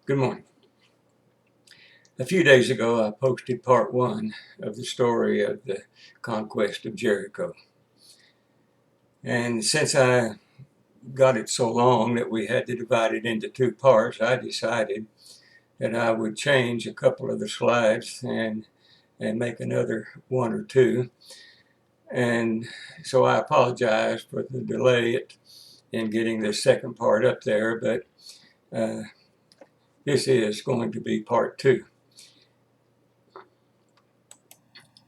Good morning. A few days ago, I posted part one of the story of the conquest of Jericho. And since I got it so long that we had to divide it into two parts, I decided that I would change a couple of the slides and make another one or two. And so I apologize for the delay in getting the second part up there, but this is going to be part two.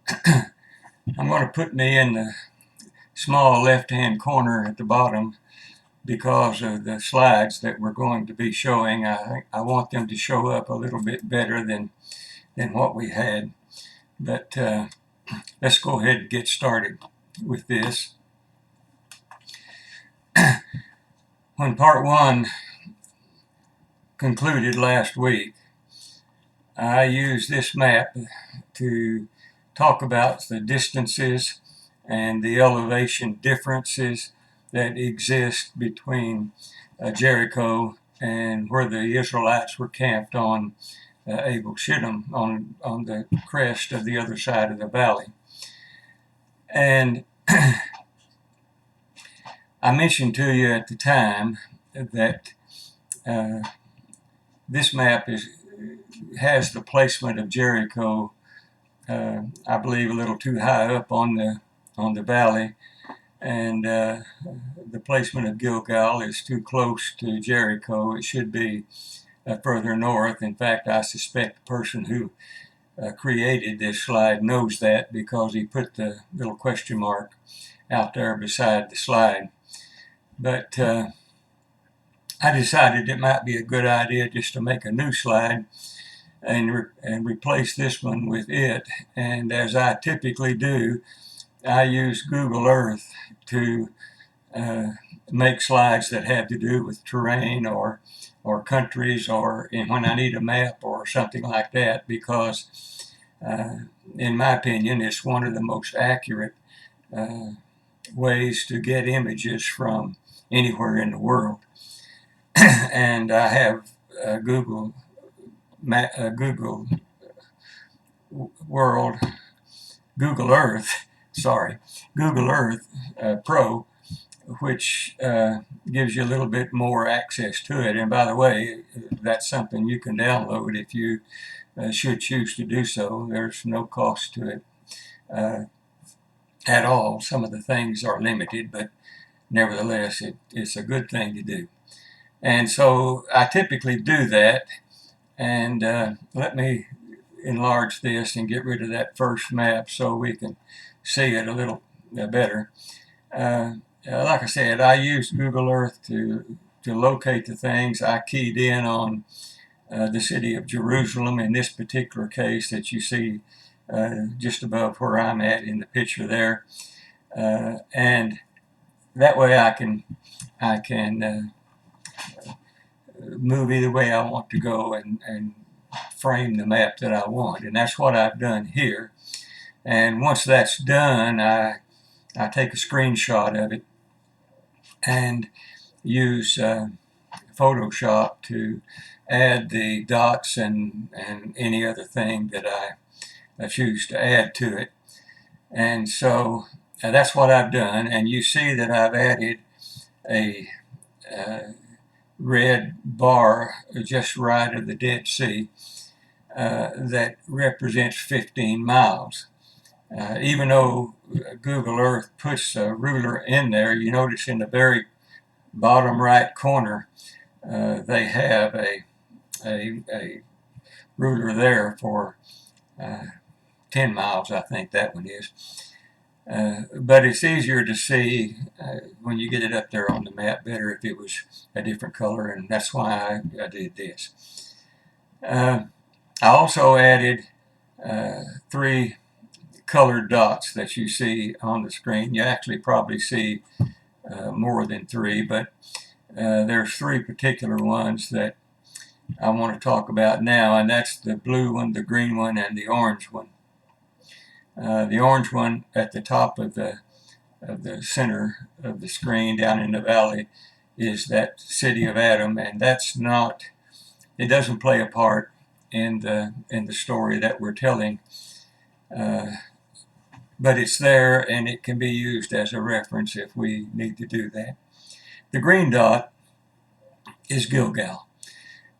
I'm going to put me in the small left-hand corner at the bottom because of the slides that we're going to be showing. I want them to show up a little bit better than what we had. But let's go ahead and get started with this. When part one concluded last week, I used this map to talk about the distances and the elevation differences that exist between Jericho and where the Israelites were camped on Abel Shittim on the crest of the other side of the valley. And I mentioned to you at the time that this map has the placement of Jericho, I believe, a little too high up on the valley, and the placement of Gilgal is too close to Jericho. It should be further north. In fact, I suspect the person who created this slide knows that because he put the little question mark out there beside the slide. But I decided it might be a good idea just to make a new slide and replace this one with it. And as I typically do, I use Google Earth to make slides that have to do with terrain or countries, or when I need a map or something like that, because in my opinion, it's one of the most accurate ways to get images from anywhere in the world. And I have Google Earth Pro, which gives you a little bit more access to it. And by the way, that's something you can download if you should choose to do so. There's no cost to it at all. Some of the things are limited, but nevertheless, it's a good thing to do. And so I typically do that. And let me enlarge this and get rid of that first map so we can see it a little better. Like I said, I used Google Earth to locate the things. I keyed in on the city of Jerusalem in this particular case that you see just above where I'm at in the picture there. And that way I can move either way I want to go and frame the map that I want. And that's what I've done here. And once that's done, I take a screenshot of it and use Photoshop to add the dots and any other thing that I choose to add to it. And so that's what I've done. And you see that I've added a red bar just right of the Dead Sea that represents 15 miles. Even though Google Earth puts a ruler in there, you notice in the very bottom right corner they have a ruler there for 10 miles, I think that one is. But it's easier to see when you get it up there on the map, better if it was a different color, and that's why I did this. I also added 3 colored dots that you see on the screen. You actually probably see more than 3, but there's 3 particular ones that I want to talk about now, and that's the blue one, the green one, and the orange one. The orange one at the top of the center of the screen down in the valley is that city of Adam, and that's not it doesn't play a part in the story that we're telling, but it's there and it can be used as a reference if we need to do that. The green dot is Gilgal,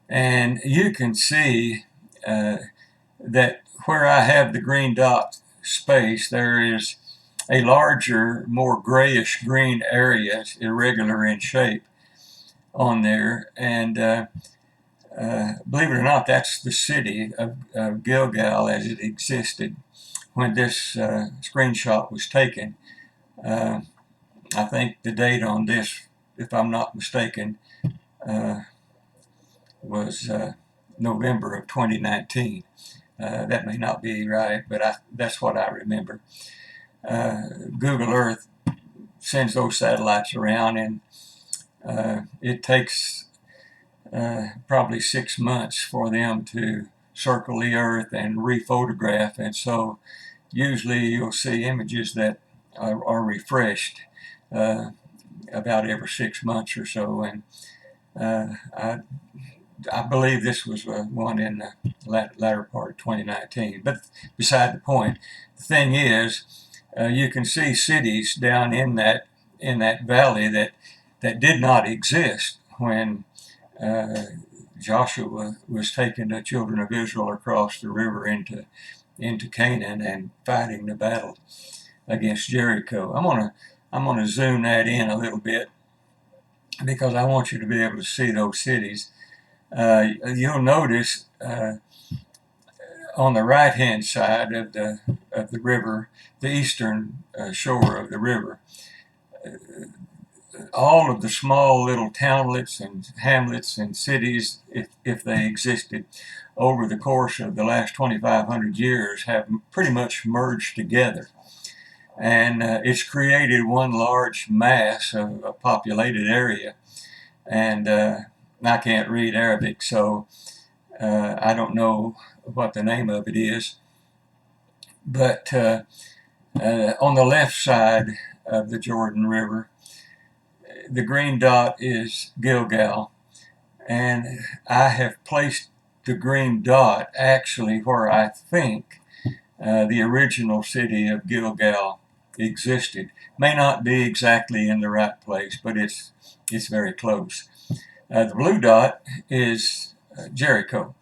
and you can see that where I have the green dot space, there is a larger, more grayish green area, irregular in shape, on there, and believe it or not, that's the city of Gilgal as it existed when this screenshot was taken. I think the date on this, if I'm not mistaken, was November of 2019. That may not be right, but that's what I remember. Google Earth sends those satellites around, and it takes probably 6 months for them to circle the Earth and rephotograph, and so usually you'll see images that are refreshed about every 6 months or so, and I believe this was one in the latter part of 2019. But beside the point, the thing is, you can see cities down in that valley that did not exist when Joshua was taking the children of Israel across the river into Canaan and fighting the battle against Jericho. I'm gonna zoom that in a little bit because I want you to be able to see those cities. You'll notice on the right-hand side of the river, the eastern shore of the river, all of the small little townlets and hamlets and cities, if they existed over the course of the last 2,500 years, have pretty much merged together. And it's created one large mass of a populated area. And I can't read Arabic, so I don't know what the name of it is. But on the left side of the Jordan River, the green dot is Gilgal, and I have placed the green dot actually where I think the original city of Gilgal existed. May not be exactly in the right place, but it's very close. The blue dot is Jericho.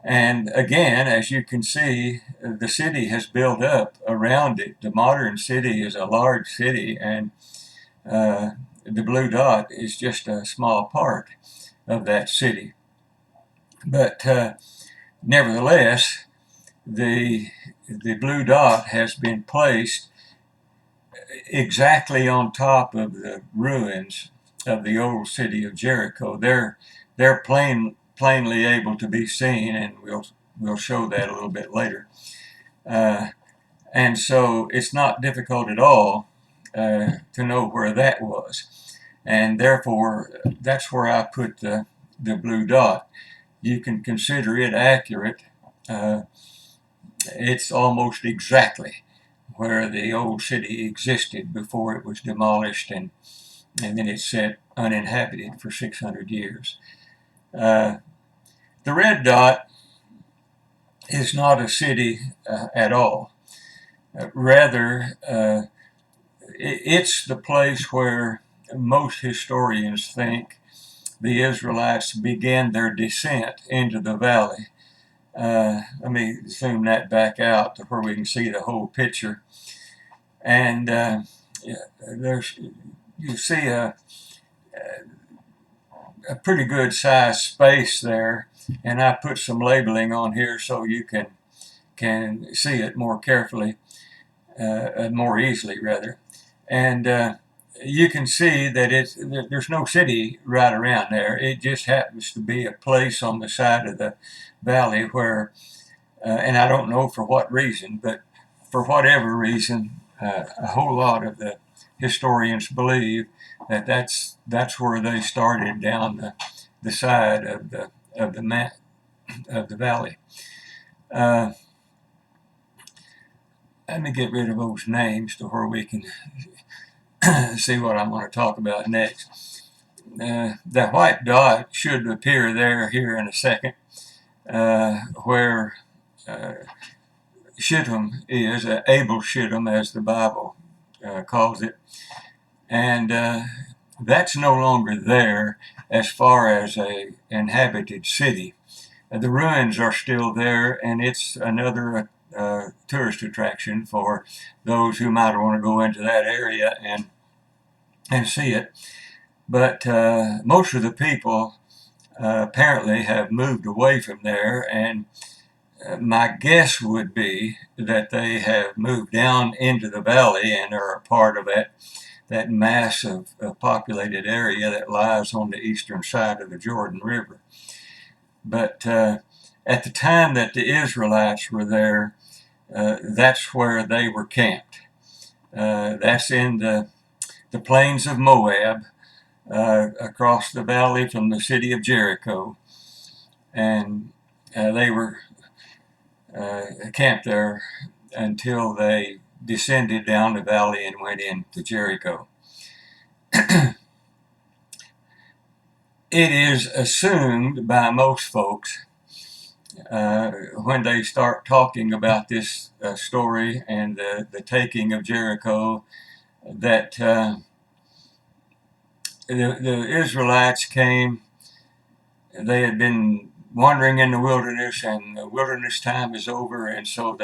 And again, as you can see, the city has built up around it. The modern city is a large city, and the blue dot is just a small part of that city. But nevertheless, the blue dot has been placed exactly on top of the ruins of the old city of Jericho. They're plainly able to be seen, and we'll show that a little bit later. And so it's not difficult at all to know where that was, and therefore that's where I put the blue dot. You can consider it accurate. It's almost exactly where the old city existed before it was demolished and then it sat uninhabited for 600 years. The red dot is not a city at all. Rather, it's the place where most historians think the Israelites began their descent into the valley. Let me zoom that back out to where we can see the whole picture. And you see a pretty good sized space there, and I put some labeling on here so you can see it more carefully, more easily rather. And you can see that there's no city right around there. It just happens to be a place on the side of the valley where, and I don't know for what reason, but for whatever reason, a whole lot of the historians believe that that's where they started down the side of the valley. Let me get rid of those names to where we can see what I'm going to talk about next. the white dot should appear there here in a second, where Shittim is, Abel Shittim as the Bible calls it. And that's no longer there as far as a inhabited city. The ruins are still there, and it's another tourist attraction for those who might want to go into that area and see it. But most of the people apparently have moved away from there, and my guess would be that they have moved down into the valley and are a part of that massive populated area that lies on the eastern side of the Jordan River. But at the time that the Israelites were there, that's where they were camped. That's in the plains of Moab, across the valley from the city of Jericho. And they were camped there until they descended down the valley and went into Jericho. It is assumed by most folks when they start talking about this story and the taking of Jericho that the Israelites came. They had been wandering in the wilderness, and the wilderness time is over, and so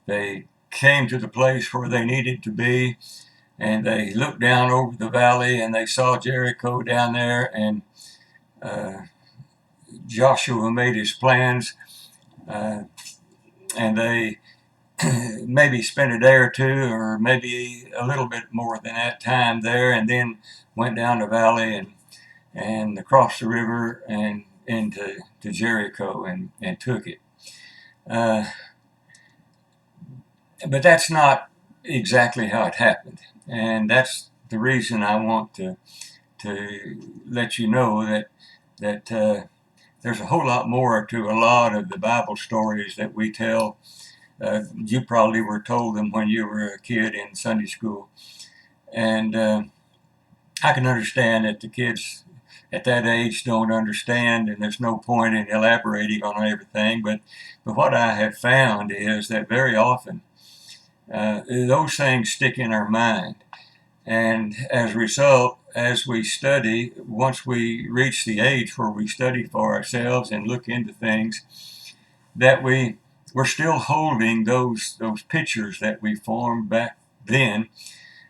they came to the place where they needed to be, and they looked down over the valley, and they saw Jericho down there, and Joshua made his plans, and they maybe spent a day or two, or maybe a little bit more than that time there, and then went down the valley and across the river and into Jericho and took it. But that's not exactly how it happened, and that's the reason I want to let you know that there's a whole lot more to a lot of the Bible stories that we tell. You probably were told them when you were a kid in Sunday school, and I can understand that the kids at that age don't understand, and there's no point in elaborating on everything. But what I have found is that very often those things stick in our mind, and as a result, as we study, once we reach the age where we study for ourselves and look into things, that we're still holding those pictures that we formed back then,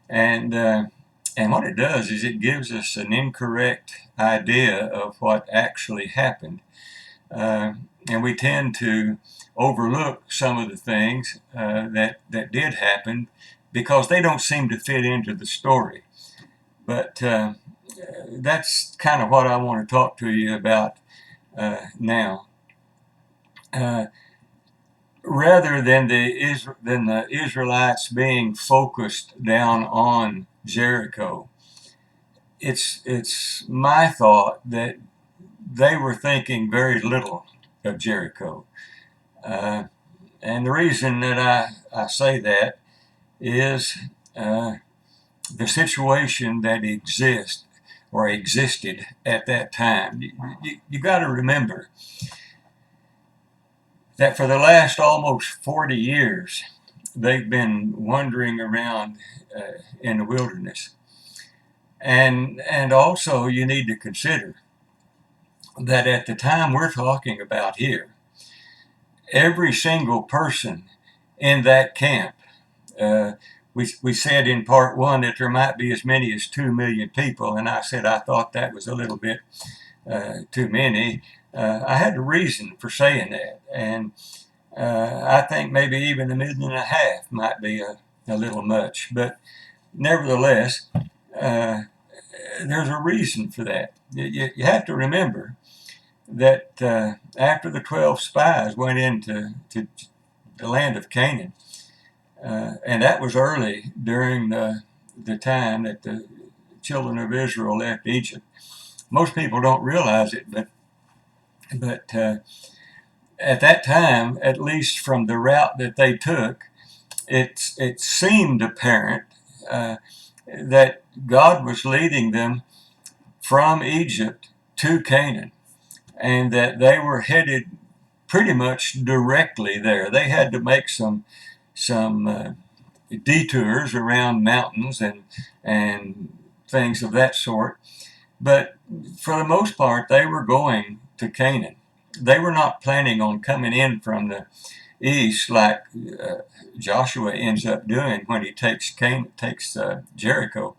and what it does is it gives us an incorrect idea of what actually happened, and we tend to overlook some of the things that did happen because they don't seem to fit into the story. But that's kind of what I want to talk to you about now. Rather than the Israelites being focused down on Jericho, it's my thought that they were thinking very little of Jericho. And the reason that I say that is the situation that existed at that time. You got to remember that for the last almost 40 years, they've been wandering around in the wilderness. And also you need to consider that at the time we're talking about here, every single person in that camp, we said in part one that there might be as many as 2 million people, and I said I thought that was a little bit too many. I had a reason for saying that, and I think maybe even 1.5 million might be a little much, but nevertheless, there's a reason for that. You have to remember that after the 12 spies went into the land of Canaan, and that was early during the time that the children of Israel left Egypt. Most people don't realize it, but at that time, at least from the route that they took, it seemed apparent that God was leading them from Egypt to Canaan, and that they were headed pretty much directly there. They had to make some detours around mountains and things of that sort, but for the most part, they were going to Canaan. They were not planning on coming in from the east like Joshua ends up doing when he takes Jericho.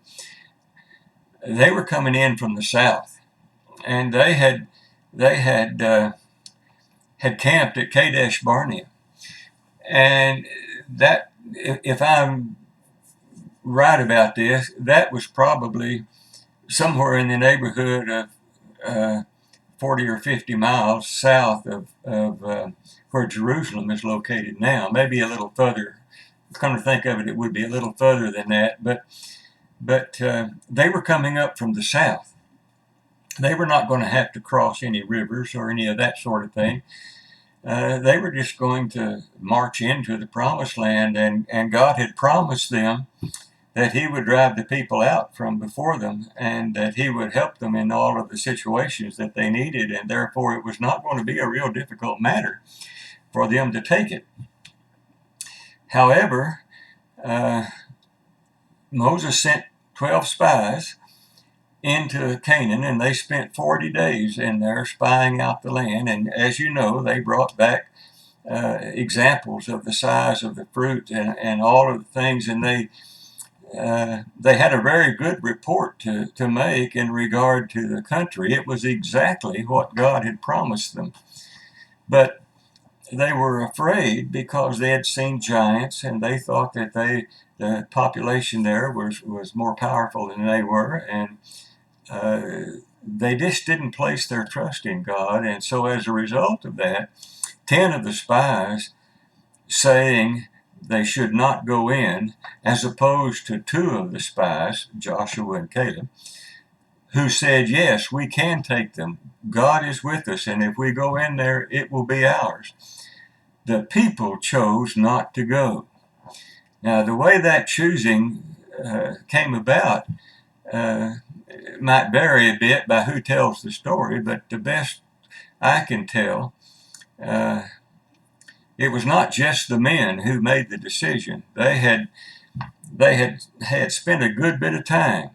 They were coming in from the south, and they had camped at Kadesh Barnea, and that, if I'm right about this, that was probably somewhere in the neighborhood of 40 or 50 miles south of where Jerusalem is located now. Maybe a little further. Come to think of it, it would be a little further than that. But they were coming up from the south. They were not going to have to cross any rivers or any of that sort of thing. They were just going to march into the promised land, and God had promised them that he would drive the people out from before them, and that he would help them in all of the situations that they needed, and therefore it was not going to be a real difficult matter for them to take it. However, Moses sent 12 spies into Canaan, and they spent 40 days in there spying out the land, and as you know, they brought back examples of the size of the fruit and all of the things, and they had a very good report to make in regard to the country. It was exactly what God had promised them. But they were afraid because they had seen giants, and they thought that the population there was more powerful than they were, and they just didn't place their trust in God. And so as a result of that, 10 of the spies saying they should not go in, as opposed to 2 of the spies, Joshua and Caleb, who said, yes, we can take them. God is with us, and if we go in there, it will be ours. The people chose not to go. Now, the way that choosing came about might vary a bit by who tells the story, but the best I can tell, it was not just the men who made the decision. They had spent a good bit of time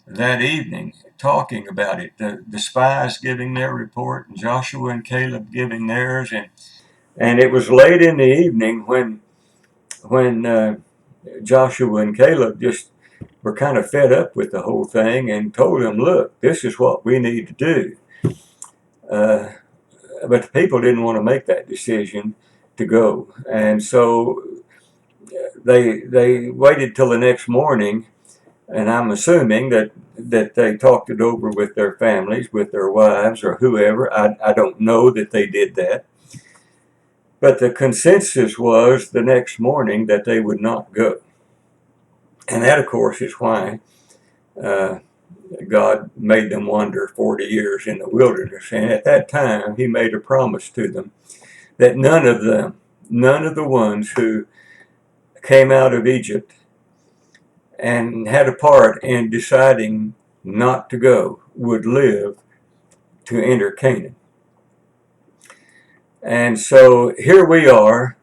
that evening talking about it. The spies giving their report, and Joshua and Caleb giving theirs, and it was late in the evening when Joshua and Caleb just were kind of fed up with the whole thing and told them, look, this is what we need to do. But the people didn't want to make that decision to go. And so they waited till the next morning, and I'm assuming that they talked it over with their families, with their wives or whoever. I don't know that they did that. But the consensus was the next morning that they would not go. And that, of course, is why God made them wander 40 years in the wilderness. And at that time, he made a promise to them that none of the ones who came out of Egypt and had a part in deciding not to go would live to enter Canaan. And so here we are,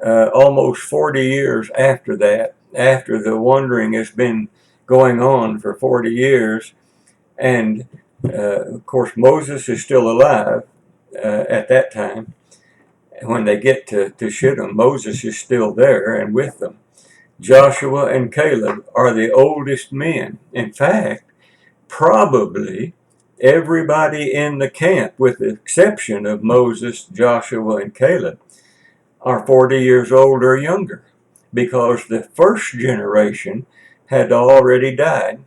almost 40 years after that, after the wandering has been going on for 40 years. And, of course, Moses is still alive at that time. When they get to Shittim, Moses is still there and with them. Joshua and Caleb are the oldest men. In fact, probably everybody in the camp, with the exception of Moses, Joshua, and Caleb, are 40 years old or younger, because the first generation had already died.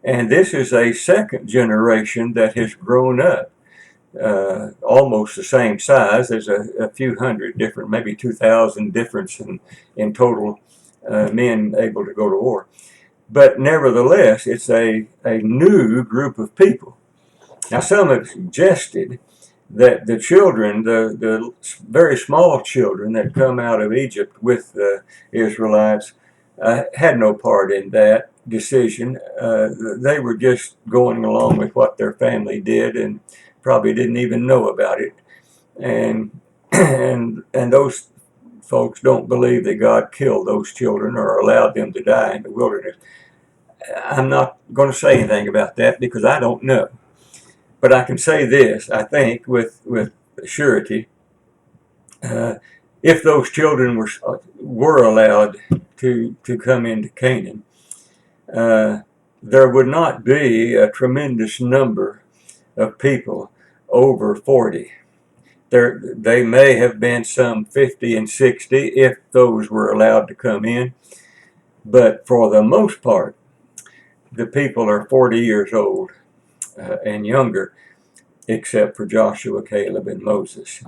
And this is a second generation that has grown up, almost the same size. There's a few hundred different, maybe 2,000 difference in total men able to go to war. But nevertheless, it's a new group of people. Now, some have suggested that the children, the very small children that come out of Egypt with the Israelites, had no part in that. decision. They were just going along with what their family did and probably didn't even know about it. And and those folks don't believe that God killed those children or allowed them to die in the wilderness. I'm not going to say anything about that because I don't know. But I can say this, I think, with surety, uh, if those children were allowed to come into Canaan, uh, there would not be a tremendous number of people over 40. They may have been some 50 and 60 if those were allowed to come in, but for the most part, the people are 40 years old and younger, except for Joshua, Caleb, and Moses.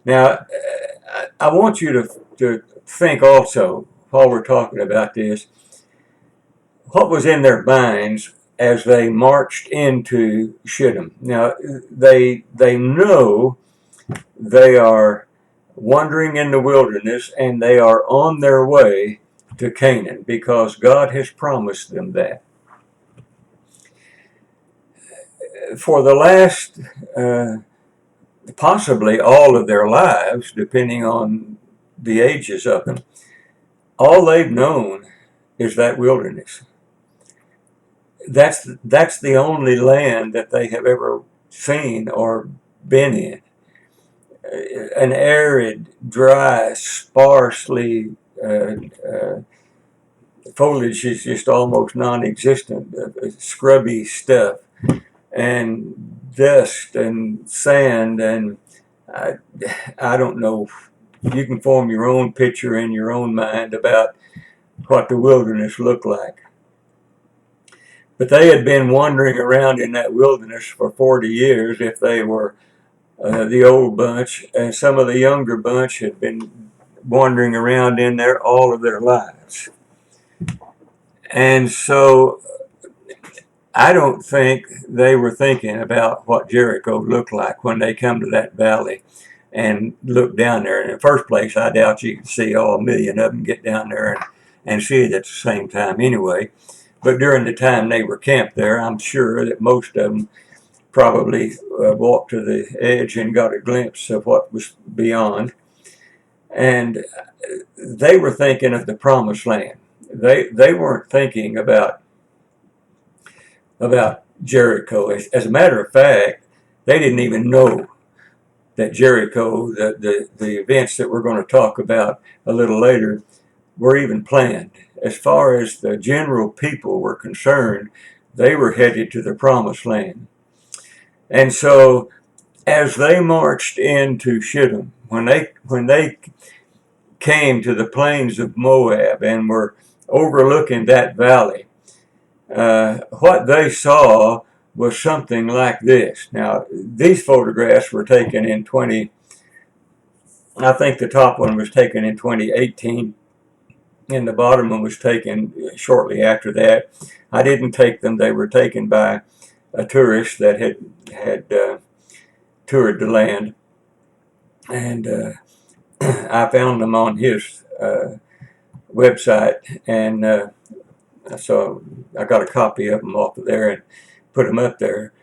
Now, I want you to think also, while we're talking about this, what was in their minds as they marched into Shittim. Now, they know they are wandering in the wilderness and they are on their way to Canaan because God has promised them that. For the last, possibly all of their lives, depending on the ages of them, all they've known is that wilderness. That's the only land that they have ever seen or been in. An arid, dry, sparsely foliage is just almost non-existent, scrubby stuff, and dust and sand, and I don't know. You can form your own picture in your own mind about what the wilderness looked like. But they had been wandering around in that wilderness for 40 years if they were the old bunch, and some of the younger bunch had been wandering around in there all of their lives. And so I don't think they were thinking about what Jericho looked like when they come to that valley and look down there. In the first place, I doubt you can see all a million of them get down there and see it at the same time anyway. But during the time they were camped there, I'm sure that most of them probably walked to the edge and got a glimpse of what was beyond. And they were thinking of the promised land. They weren't thinking about Jericho. As a matter of fact, they didn't even know that Jericho, the events that we're going to talk about a little later, were even planned. As far as the general people were concerned, they were headed to the promised land. And so as they marched into Shittim, when they came to the plains of Moab and were overlooking that valley, what they saw was something like this. Now, these photographs were taken in I think the top one was taken in 2018, and the bottom one was taken shortly after that. I didn't take them. They were taken by a tourist that had toured the land, and I found them on his website, and so I got a copy of them off of there and put them up there.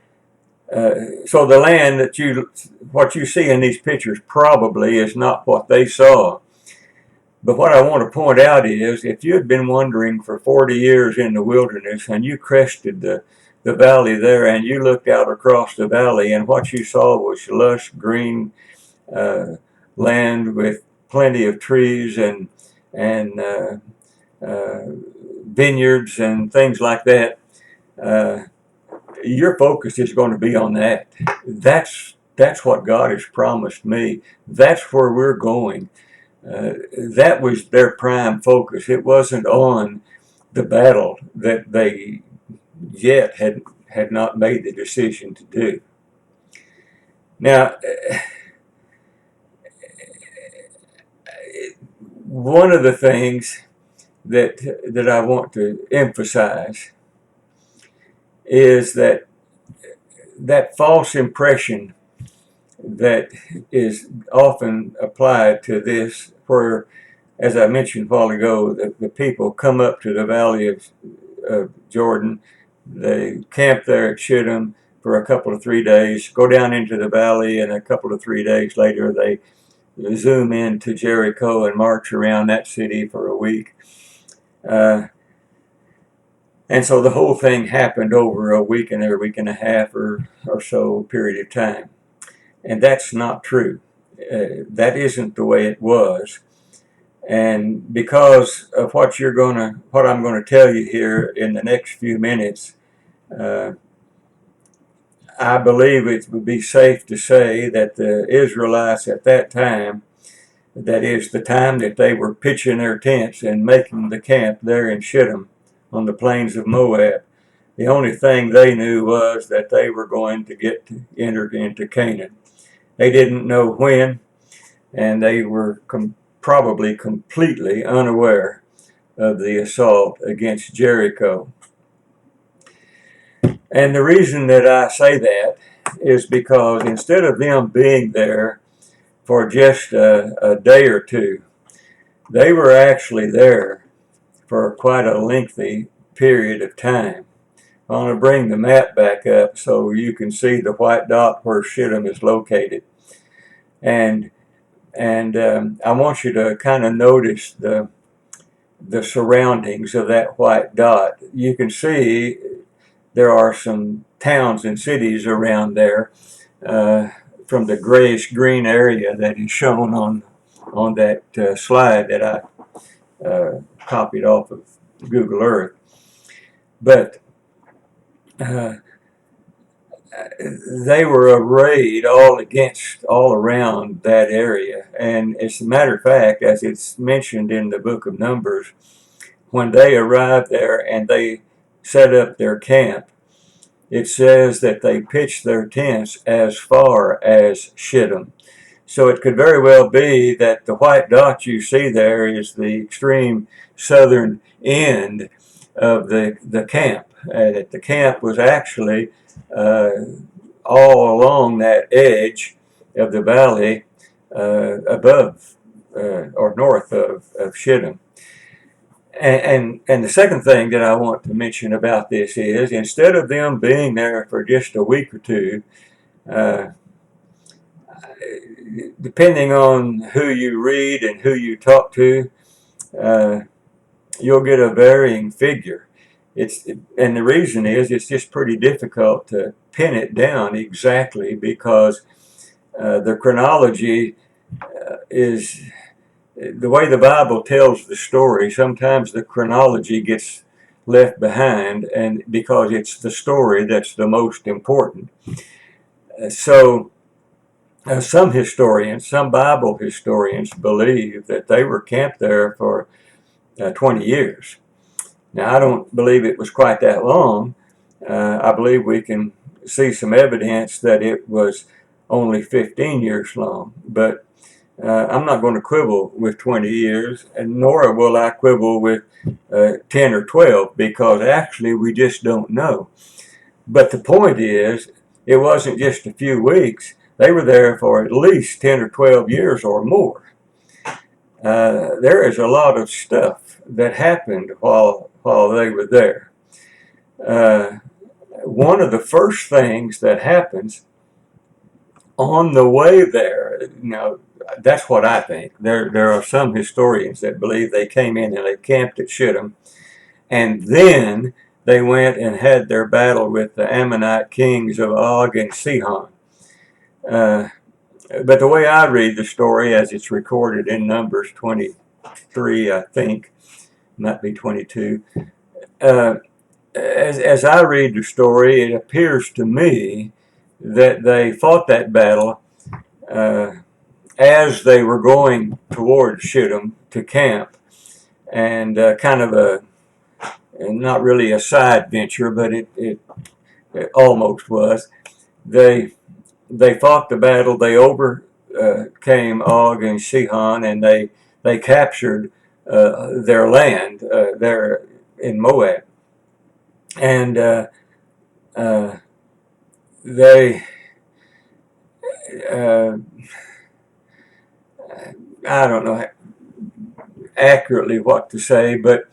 So the land what you see in these pictures probably is not what they saw. But what I want to point out is, if you had been wandering for 40 years in the wilderness and you crested the valley there and you looked out across the valley and what you saw was lush green land with plenty of trees and vineyards and things like that, your focus is going to be on that. That's what God has promised me. That's where we're going. That was their prime focus. It wasn't on the battle that they yet had not made the decision to do. Now, one of the things that I want to emphasize is that false impression that is often applied to this, where, as I mentioned a while ago, the people come up to the valley of of Jordan. They camp there at Shittim for a couple of 3 days, go down into the valley, and a couple of 3 days later they zoom into Jericho and march around that city for a week. And so the whole thing happened over a week and a half or so period of time. And that's not true. That isn't the way it was. And because of what I'm going to tell you here in the next few minutes, I believe it would be safe to say that the Israelites at that time, that is the time that they were pitching their tents and making the camp there in Shittim on the plains of Moab, the only thing they knew was that they were going to enter into Canaan. They didn't know when, and they were probably completely unaware of the assault against Jericho. And the reason that I say that is because instead of them being there for just a day or two, they were actually there for quite a lengthy period of time. I want to bring the map back up so you can see the white dot where Shittim is located. And I want you to kind of notice the surroundings of that white dot. You can see there are some towns and cities around there from the grayish-green area that is shown on that slide that I copied off of Google Earth. But they were arrayed all around that area. And as a matter of fact, as it's mentioned in the book of Numbers, when they arrived there and they set up their camp, it says that they pitched their tents as far as Shittim. So it could very well be that the white dot you see there is the extreme southern end of the camp. That the camp was actually all along that edge of the valley above or north of Shittim. And the second thing that I want to mention about this is, instead of them being there for just a week or two, depending on who you read and who you talk to, you'll get a varying figure. And the reason is it's just pretty difficult to pin it down exactly because the chronology is the way the Bible tells the story. Sometimes the chronology gets left behind, and because it's the story that's the most important. So some Bible historians believe that they were camped there for 20 years. Now, I don't believe it was quite that long. I believe we can see some evidence that it was only 15 years long. But I'm not going to quibble with 20 years, and nor will I quibble with 10 or 12, because actually we just don't know. But the point is, it wasn't just a few weeks. They were there for at least 10 or 12 years or more. There is a lot of stuff that happened while they were there. One of the first things that happens on the way there, that's what I think. There are some historians that believe they came in and they camped at Shittim, and then they went and had their battle with the Ammonite kings of Og and Sihon. But the way I read the story, as it's recorded in Numbers 23, I think, might be 22, as I read the story, it appears to me that they fought that battle as they were going towards Shittim to camp, and kind of not really a side venture, but it almost was. They fought the battle. They overcame Og and Sihon, and they captured their land there in Moab. And they, I don't know accurately what to say, but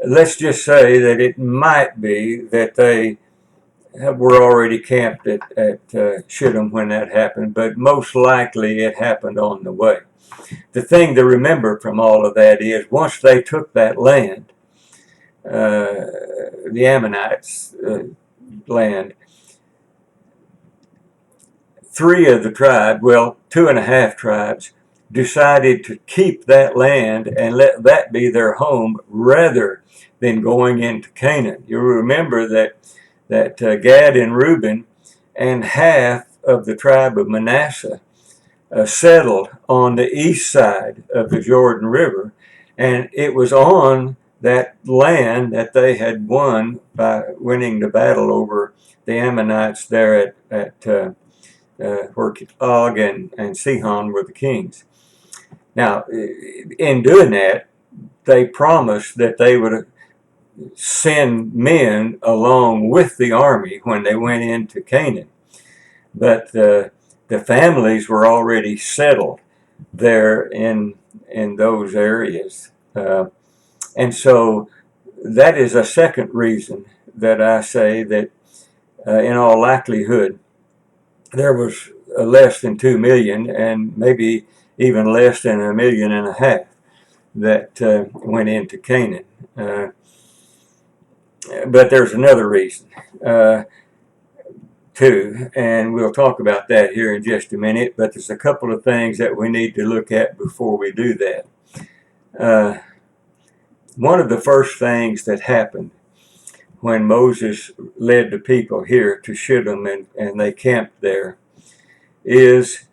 let's just say that it might be that they were already camped at Shittim when that happened, but most likely it happened on the way. The thing to remember from all of that is once they took that land, the Ammonites' land, three of the tribe, well, 2.5 tribes, decided to keep that land and let that be their home rather than going into Canaan. You remember that Gad and Reuben and half of the tribe of Manasseh settled on the east side of the Jordan River, and it was on that land that they had won by winning the battle over the Ammonites there at where Og and Sihon were the kings. Now, in doing that, they promised that they would send men along with the army when they went into Canaan. But the families were already settled there in those areas. And so that is a second reason that I say that in all likelihood there was less than 2 million and maybe even less than 1.5 million that went into Canaan. But there's another reason too, and we'll talk about that here in just a minute, but there's a couple of things that we need to look at before we do that. One of the first things that happened when Moses led the people here to Shittim and they camped there is,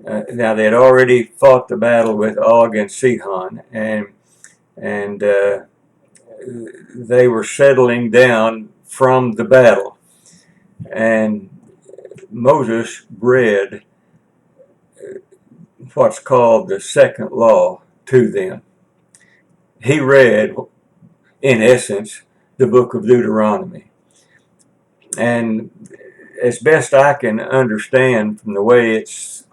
now they had already fought the battle with Og and Sihon, and they were settling down from the battle. And Moses read what's called the second law to them. He read, in essence, the book of Deuteronomy. And as best I can understand from the way it's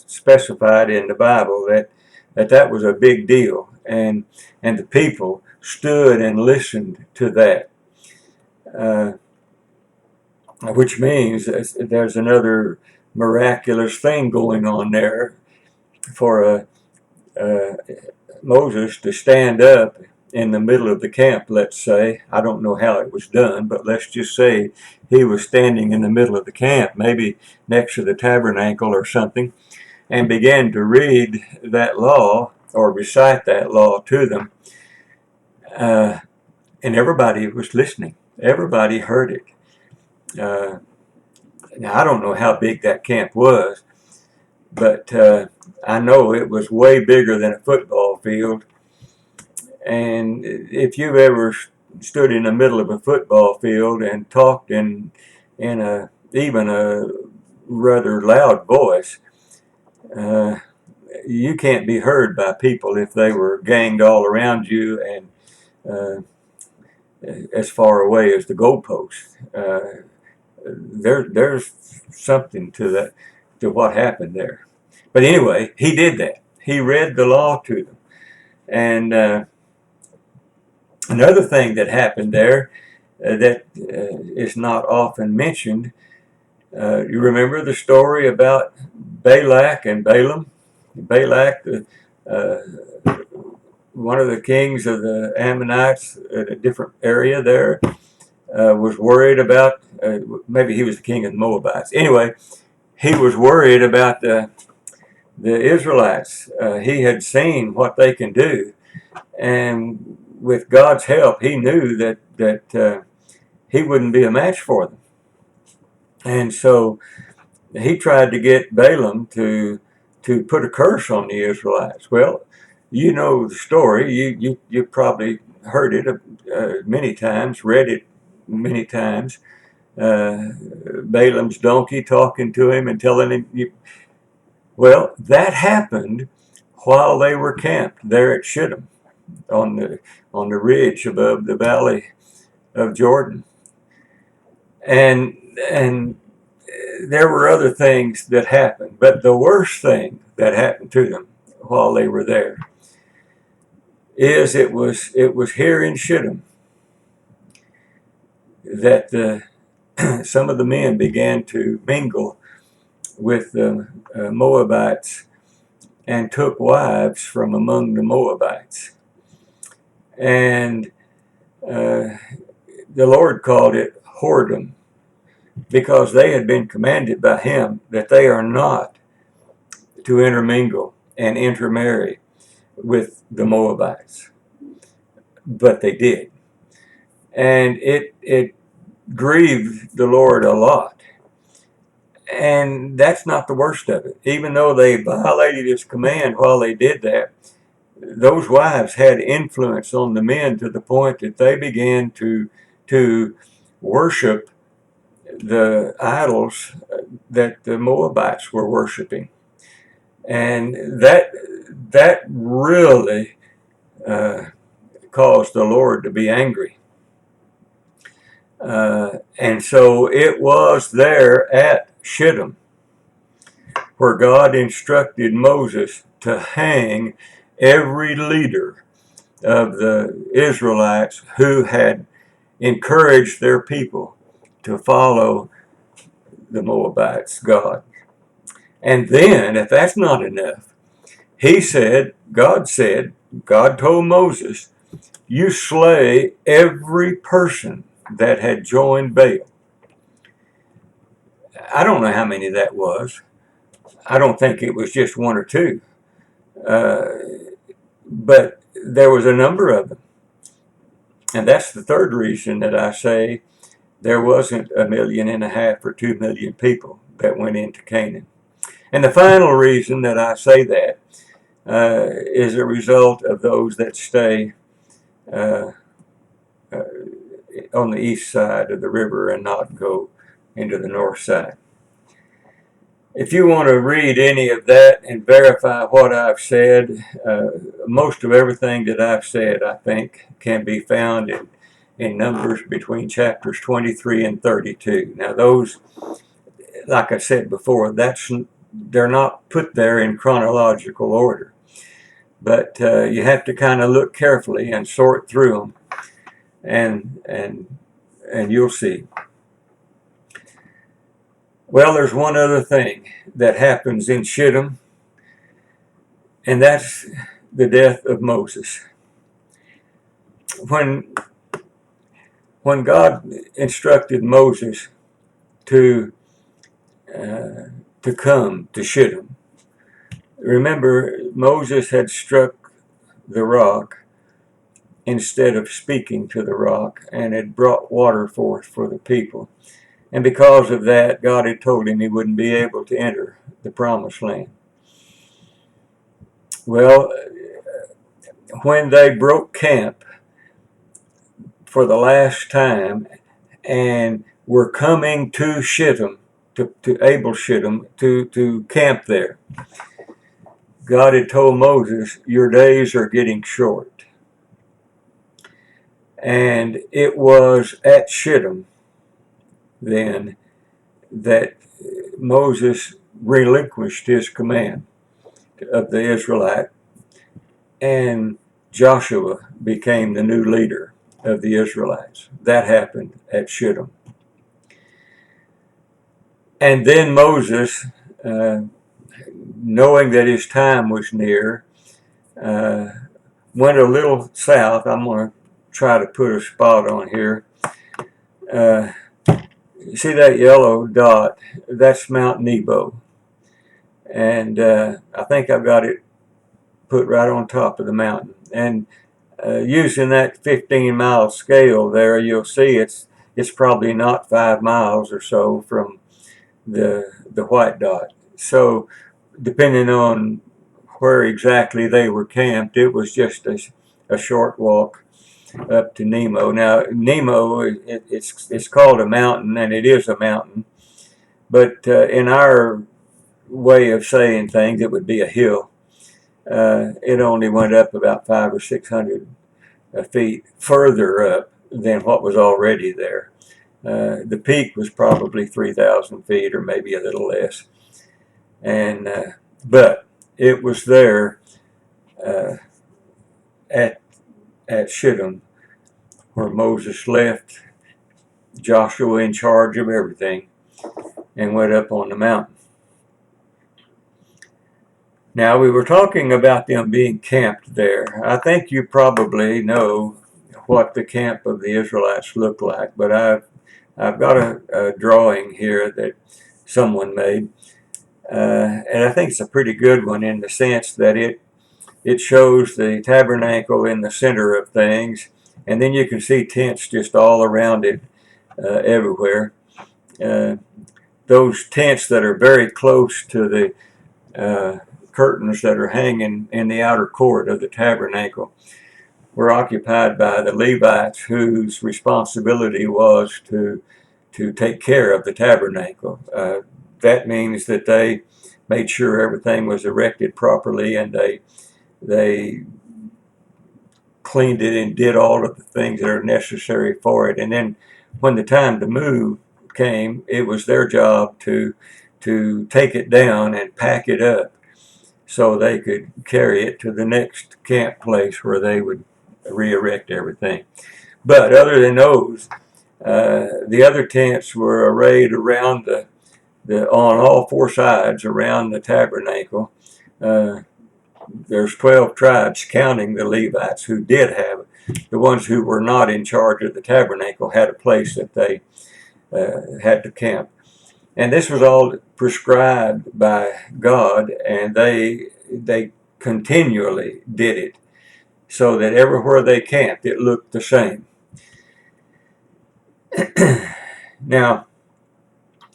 specified in the Bible, that was a big deal. And the people stood and listened to that. Which means there's another miraculous thing going on there for Moses to stand up in the middle of the camp, let's say. I don't know how it was done, but let's just say he was standing in the middle of the camp, maybe next to the tabernacle or something, and began to read that law or recite that law to them. And everybody was listening. Everybody heard it. Now, I don't know how big that camp was, but I know it was way bigger than a football field. And if you've ever stood in the middle of a football field and talked in even a rather loud voice, you can't be heard by people if they were ganged all around you and as far away as the goalpost. There's something to what happened there. But anyway, he did that. He read the law to them. And another thing that happened there that is not often mentioned, you remember the story about Balak and Balaam? Balak, one of the kings of the Ammonites at a different area there, was worried about, maybe he was the king of the Moabites. Anyway, he was worried about the Israelites. He had seen what they can do, and with God's help, he knew that he wouldn't be a match for them. And so he tried to get Balaam to put a curse on the Israelites. Well, you know the story. You probably heard it many times, read it many times. Balaam's donkey talking to him and telling him. Well, that happened while they were camped there at Shittim on the ridge above the valley of Jordan. And there were other things that happened, but the worst thing that happened to them while they were there is it was here in Shittim that some of the men began to mingle with the Moabites and took wives from among the Moabites. And the Lord called it whoredom, because they had been commanded by him that they are not to intermingle and intermarry with the Moabites. But they did. And it grieved the Lord a lot. And that's not the worst of it. Even though they violated his command while they did that, those wives had influence on the men to the point that they began to worship the idols that the Moabites were worshiping. And that really caused the Lord to be angry. And so it was there at Shittim where God instructed Moses to hang every leader of the Israelites who had encouraged their people to follow the Moabites' God. And then, if that's not enough, God told Moses, you slay every person that had joined Baal. I don't know how many that was. I don't think it was just one or two. But there was a number of them. And that's the third reason that I say there wasn't 1.5 million or 2 million people that went into Canaan. And the final reason that I say that is a result of those that stay on the east side of the river and not go into the north side. If you want to read any of that and verify what I've said, most of everything that I've said, I think, can be found in Numbers between chapters 23 and 32. Now, those, like I said before, they're not put there in chronological order. But you have to kind of look carefully and sort through them, and you'll see. Well, there's one other thing that happens in Shittim, and that's the death of Moses. When God instructed Moses to come to Shittim, remember, Moses had struck the rock instead of speaking to the rock and had brought water forth for the people. And because of that, God had told him he wouldn't be able to enter the promised land. Well, when they broke camp for the last time and were coming to Shittim, to Abel Shittim, to camp there, God had told Moses, your days are getting short. And it was at Shittim then that Moses relinquished his command of the Israelite, and Joshua became the new leader of the Israelites. That happened at Shittim. And then Moses, knowing that his time was near, went a little south. I'm going to try to put a spot on here. You see that yellow dot? That's Mount Nebo. And I think I've got it put right on top of the mountain. And using that 15-mile scale there, you'll see it's probably not 5 miles or so from the white dot. So depending on where exactly they were camped, it was just a short walk up to Nemo. Now, Nemo, it's called a mountain, and it is a mountain. But in our way of saying things, it would be a hill. It only went up about 500 or 600 feet further up than what was already there. The peak was probably 3,000 feet or maybe a little less. And but it was there at Shittim where Moses left Joshua in charge of everything, and went up on the mountain. Now, we were talking about them being camped there. I think you probably know what the camp of the Israelites looked like, but I've got a drawing here that someone made, and I think it's a pretty good one in the sense that it shows the tabernacle in the center of things, and then you can see tents just all around it everywhere. Those tents that are very close to the curtains that are hanging in the outer court of the tabernacle were occupied by the Levites, whose responsibility was to take care of the tabernacle. That means that they made sure everything was erected properly, and they cleaned it and did all of the things that are necessary for it. And then when the time to move came, it was their job to take it down and pack it up so they could carry it to the next camp place where they would re-erect everything. But other than those, the other tents were arrayed around on all four sides around the tabernacle. There's 12 tribes, counting the Levites, who did have, the ones who were not in charge of the tabernacle had a place that they had to camp. And this was all prescribed by God, and they continually did it so that everywhere they camped, it looked the same. Now,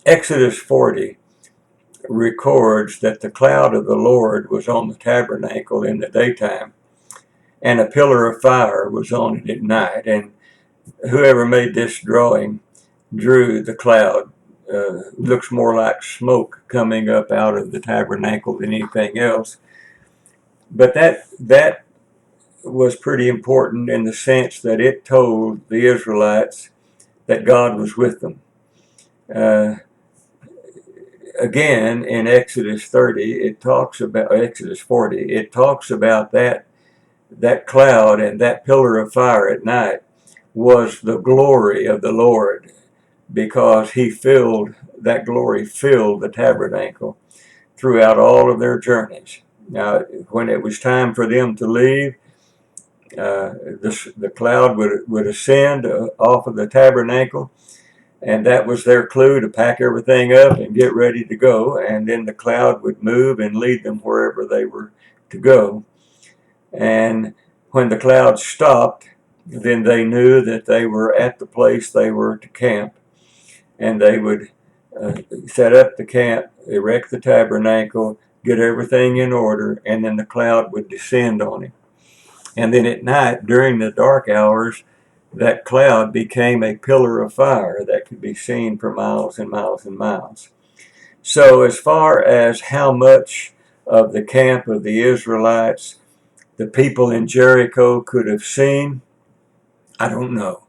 Exodus 40 records that the cloud of the Lord was on the tabernacle in the daytime, and a pillar of fire was on it at night. And whoever made this drawing drew the cloud. Looks more like smoke coming up out of the tabernacle than anything else. But that was pretty important in the sense that it told the Israelites that God was with them. Again, in Exodus 30, it talks about Exodus 40. It talks about that cloud and that pillar of fire at night was the glory of the Lord, because that glory filled the tabernacle throughout all of their journeys. Now, when it was time for them to leave, the cloud would ascend off of the tabernacle, and that was their clue to pack everything up and get ready to go. And then the cloud would move and lead them wherever they were to go. And when the cloud stopped, then they knew that they were at the place they were to camp. And they would set up the camp, erect the tabernacle, get everything in order, and then the cloud would descend on it. And then at night, during the dark hours, that cloud became a pillar of fire that could be seen for miles and miles and miles. So as far as how much of the camp of the Israelites the people in Jericho could have seen, I don't know.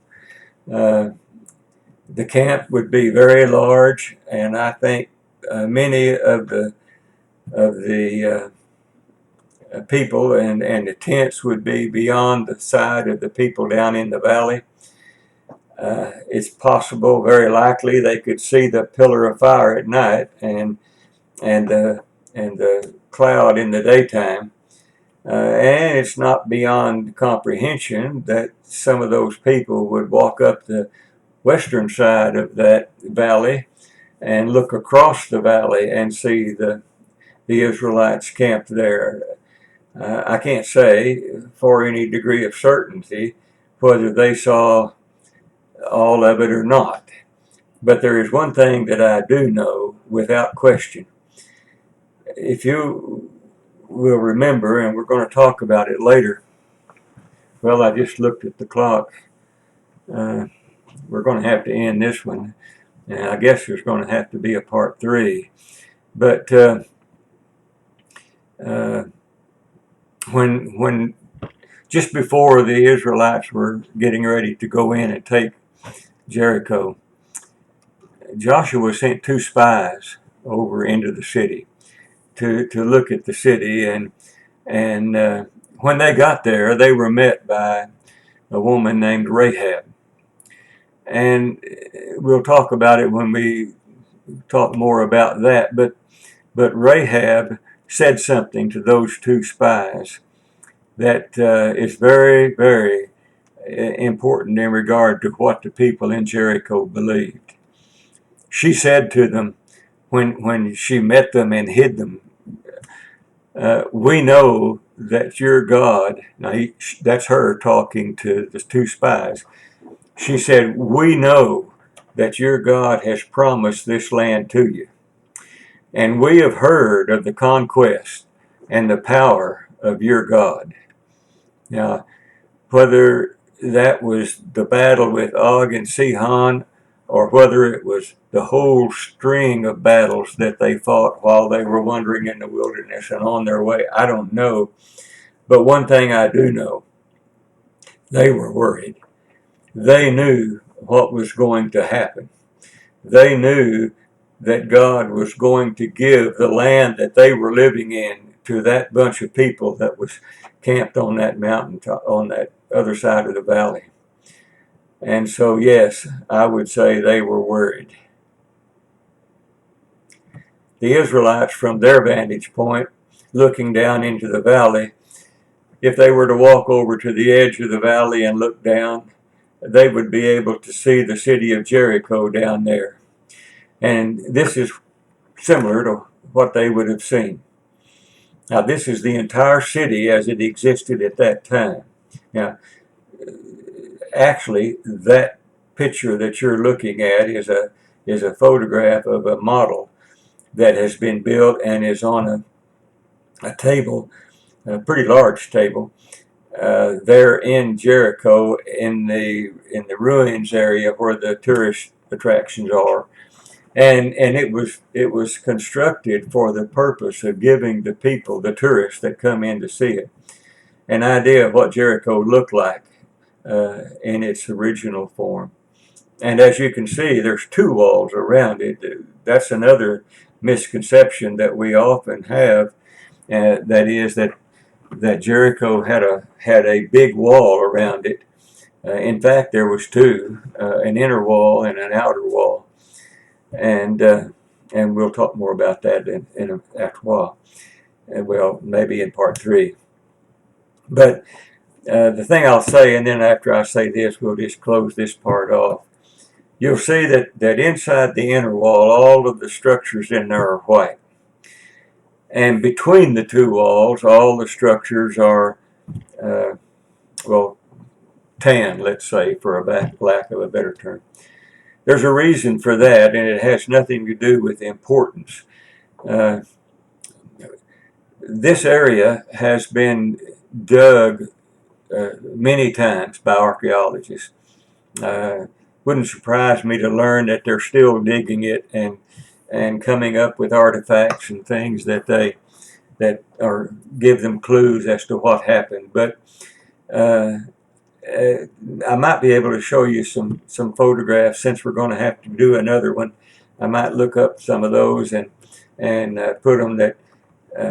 The camp would be very large, and I think many of the people and the tents would be beyond the sight of the people down in the valley. It's possible, very likely, they could see the pillar of fire at night and the cloud in the daytime. And it's not beyond comprehension that some of those people would walk up the western side of that valley and look across the valley and see the Israelites camped there. I can't say for any degree of certainty whether they saw all of it or not. But there is one thing that I do know without question. If you will remember, and we're going to talk about it later. Well, I just looked at the clock. We're going to have to end this one. And I guess there's going to have to be a part 3. But when just before the Israelites were getting ready to go in and take Jericho, Joshua sent 2 spies over into the city to look at the city, and when they got there, they were met by a woman named Rahab. And we'll talk about it when we talk more about that. But Rahab said something to those two spies that is very, very important in regard to what the people in Jericho believed. She said to them when she met them and hid them, we know that your God, now that's her talking to the two spies. She said, we know that your God has promised this land to you. And we have heard of the conquest and the power of your God. Now, whether that was the battle with Og and Sihon, or whether it was the whole string of battles that they fought while they were wandering in the wilderness and on their way, I don't know. But one thing I do know, they were worried. They knew what was going to happen. They knew that God was going to give the land that they were living in to that bunch of people that was camped on that mountain, on that other side of the valley. And so, yes, I would say they were worried. The Israelites, from their vantage point, looking down into the valley, if they were to walk over to the edge of the valley and look down, they would be able to see the city of Jericho down there. And this is similar to what they would have seen. Now, this is the entire city as it existed at that time. Now, actually, that picture that you're looking at is a photograph of a model that has been built and is on a table, a pretty large table, there in Jericho, in the ruins area where the tourist attractions are. And it was constructed for the purpose of giving the people, the tourists that come in to see it, an idea of what Jericho looked like in its original form. And as you can see, there's two walls around it. That's another misconception that we often have. That is that Jericho had a big wall around it. In fact, there was two, an inner wall and an outer wall. And we'll talk more about that after a while. And well, maybe in part 3. But the thing I'll say, and then after I say this, we'll just close this part off. You'll see that inside the inner wall, all of the structures in there are white. And between the two walls, all the structures are, tan, let's say, for a lack of a better term. There's a reason for that, and it has nothing to do with importance. This area has been dug many times by archaeologists. Wouldn't surprise me to learn that they're still digging it and coming up with artifacts and things that give them clues as to what happened. But I might be able to show you some photographs since we're going to have to do another one. I might look up some of those and put them that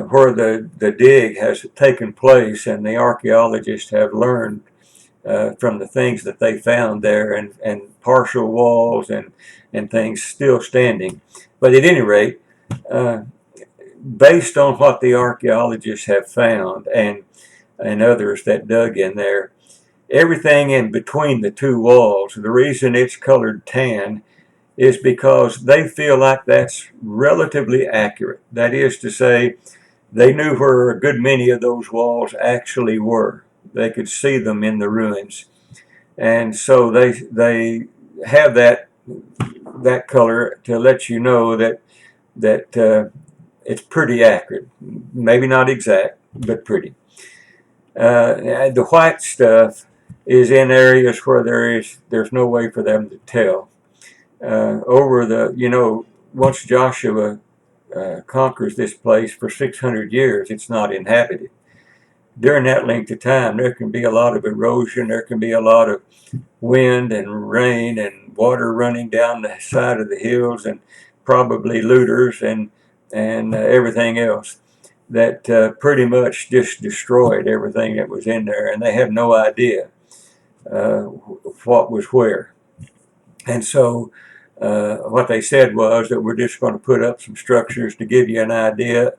where the dig has taken place, and the archaeologists have learned from the things that they found there, and partial walls and things still standing. But at any rate, based on what the archaeologists have found and others that dug in there, everything in between the two walls, the reason it's colored tan is because they feel like that's relatively accurate. That is to say, they knew where a good many of those walls actually were. They could see them in the ruins. And so they have that color to let you know that it's pretty accurate. Maybe not exact, but pretty. The white stuff is in areas where there's no way for them to tell. Once Joshua conquers this place for 600 years, it's not inhabited. During that length of time, there can be a lot of erosion, there can be a lot of wind and rain and water running down the side of the hills, and probably looters and everything else that pretty much just destroyed everything that was in there, and they have no idea what was where. And so what they said was that we're just going to put up some structures to give you an idea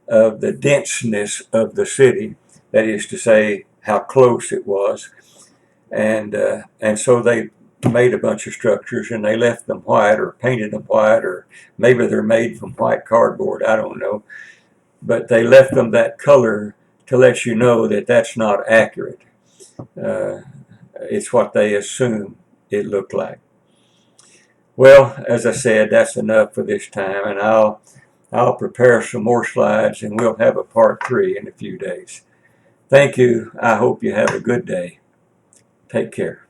of the denseness of the city. That is to say, how close it was. And so they made a bunch of structures and they left them white or painted them white, or maybe they're made from white cardboard. I don't know. But they left them that color to let you know that that's not accurate. Uh, it's what they assume it looked like. Well, as I said, that's enough for this time, and I'll prepare some more slides, and we'll have a part 3 in a few days. Thank you. I hope you have a good day. Take care.